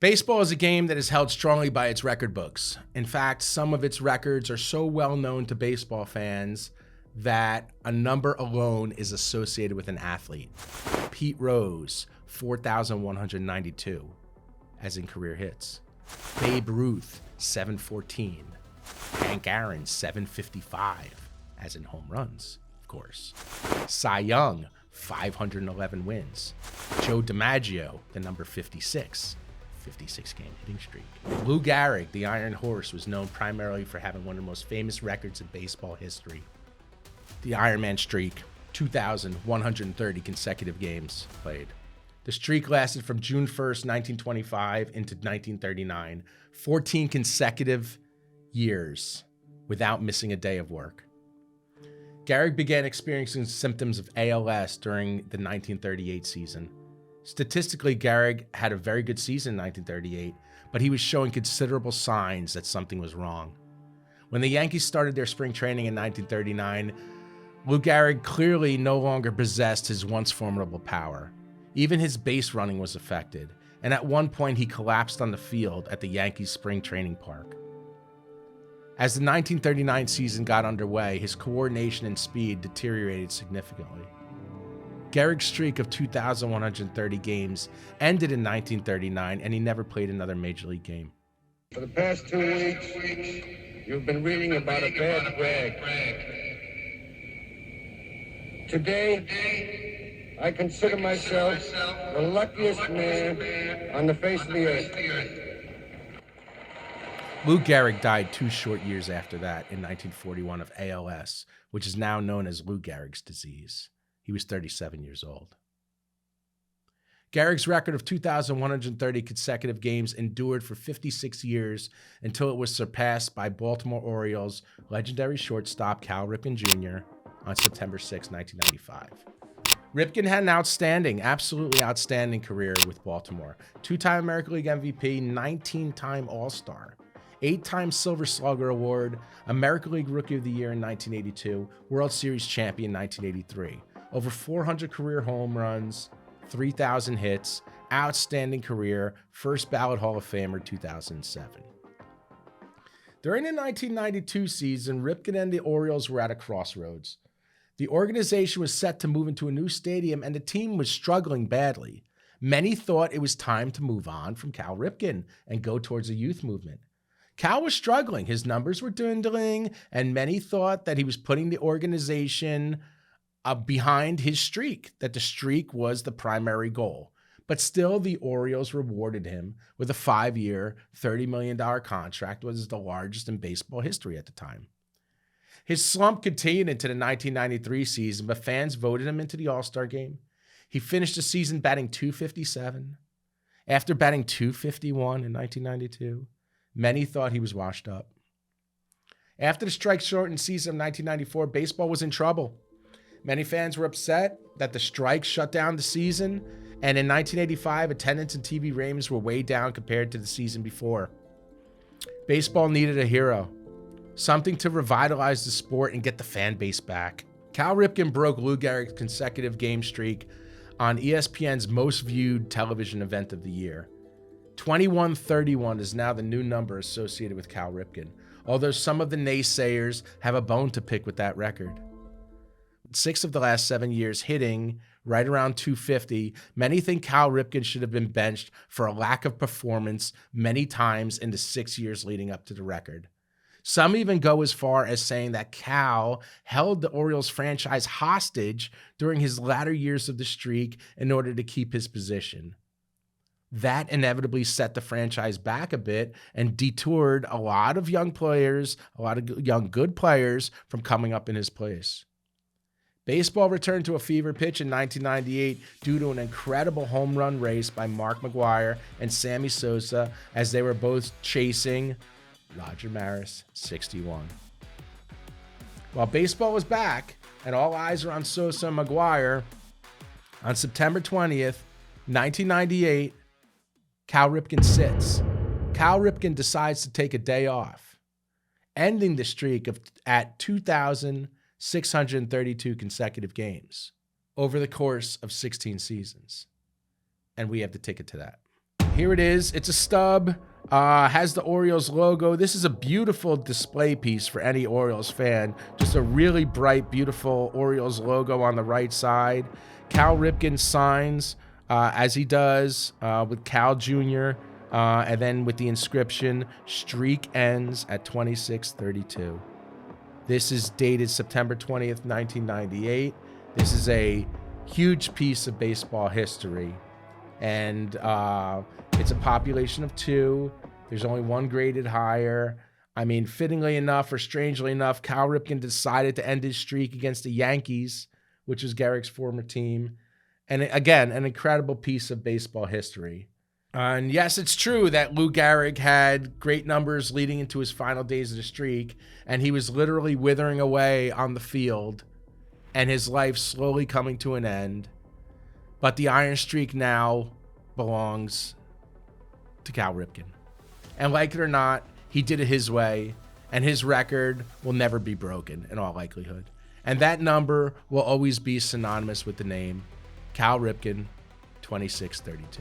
Baseball is a game that is held strongly by its record books. In fact, some of its records are so well known to baseball fans that a number alone is associated with an athlete. Pete Rose, 4,192, as in career hits. Babe Ruth, 714. Hank Aaron, 755, as in home runs, of course. Cy Young, 511 wins. Joe DiMaggio, the number 56. 56-game hitting streak. Lou Gehrig, the Iron Horse, was known primarily for having one of the most famous records in baseball history. The Iron Man streak, 2,130 consecutive games played. The streak lasted from June 1st, 1925 into 1939, 14 consecutive years without missing a day of work. Gehrig began experiencing symptoms of ALS during the 1938 season. Statistically, Gehrig had a very good season in 1938, but he was showing considerable signs that something was wrong. When the Yankees started their spring training in 1939, Lou Gehrig clearly no longer possessed his once formidable power. Even his base running was affected, and at one point he collapsed on the field at the Yankees spring training park. As the 1939 season got underway, his coordination and speed deteriorated significantly. Gehrig's streak of 2,130 games ended in 1939, and he never played another Major League game. For the past 2 weeks, you've been reading about a bad Greg. Today, I consider myself the luckiest man on the face of the earth. Lou Gehrig died 2 short years after that in 1941 of ALS, which is now known as Lou Gehrig's disease. He was 37 years old. Gehrig's record of 2,130 consecutive games endured for 56 years until it was surpassed by Baltimore Orioles legendary shortstop Cal Ripken Jr. on September 6, 1995. Ripken had an absolutely outstanding career with Baltimore. 2-time American League MVP, 19-time All-Star, 8-time Silver Slugger Award, American League Rookie of the Year in 1982, World Series champion 1983. Over 400 career home runs, 3,000 hits, outstanding career, first ballot Hall of Famer 2007. During the 1992 season, Ripken and the Orioles were at a crossroads. The organization was set to move into a new stadium, and the team was struggling badly. Many thought it was time to move on from Cal Ripken and go towards a youth movement. Cal was struggling. His numbers were dwindling, and many thought that he was putting the organization behind his streak, that the streak was the primary goal. But still, the Orioles rewarded him with a 5-year, $30 million contract, which was the largest in baseball history at the time. His slump continued into the 1993 season, but fans voted him into the All-Star game. He finished the season batting .257. After batting .251 in 1992, many thought he was washed up. After the strike-shortened season of 1994, baseball was in trouble. Many fans were upset that the strike shut down the season, and in 1985, attendance and TV ratings were way down compared to the season before. Baseball needed a hero, something to revitalize the sport and get the fan base back. Cal Ripken broke Lou Gehrig's consecutive game streak on ESPN's most viewed television event of the year. 2131 is now the new number associated with Cal Ripken, although some of the naysayers have a bone to pick with that record. 6 of the last 7 years hitting right around 250. Many think Cal Ripken should have been benched for a lack of performance many times in the 6 years leading up to the record. Some even go as far as saying that Cal held the Orioles franchise hostage during his latter years of the streak in order to keep his position. That inevitably set the franchise back a bit and detoured a lot of young players, a lot of young good players from coming up in his place. Baseball returned to a fever pitch in 1998 due to an incredible home run race by Mark McGwire and Sammy Sosa as they were both chasing Roger Maris, 61. While baseball was back and all eyes were on Sosa and McGwire, on September 20th, 1998, Cal Ripken sits. Cal Ripken decides to take a day off, ending the streak at 2,632 consecutive games over the course of 16 seasons. And we have the ticket to that. Here it is. It's a stub. Has the Orioles logo. This is a beautiful display piece for any Orioles fan. Just a really bright, beautiful Orioles logo on the right side. Cal Ripken signs as he does with Cal Jr. And then with the inscription, streak ends at 26-32. This is dated September 20th, 1998. This is a huge piece of baseball history. And it's a population of 2. There's only 1 graded higher. I mean, fittingly enough or strangely enough, Cal Ripken decided to end his streak against the Yankees, which was Gehrig's former team. And again, an incredible piece of baseball history. And yes, it's true that Lou Gehrig had great numbers leading into his final days of the streak, and he was literally withering away on the field, and his life slowly coming to an end. But the Iron Streak now belongs to Cal Ripken. And like it or not, he did it his way, and his record will never be broken in all likelihood. And that number will always be synonymous with the name Cal Ripken, 26-32.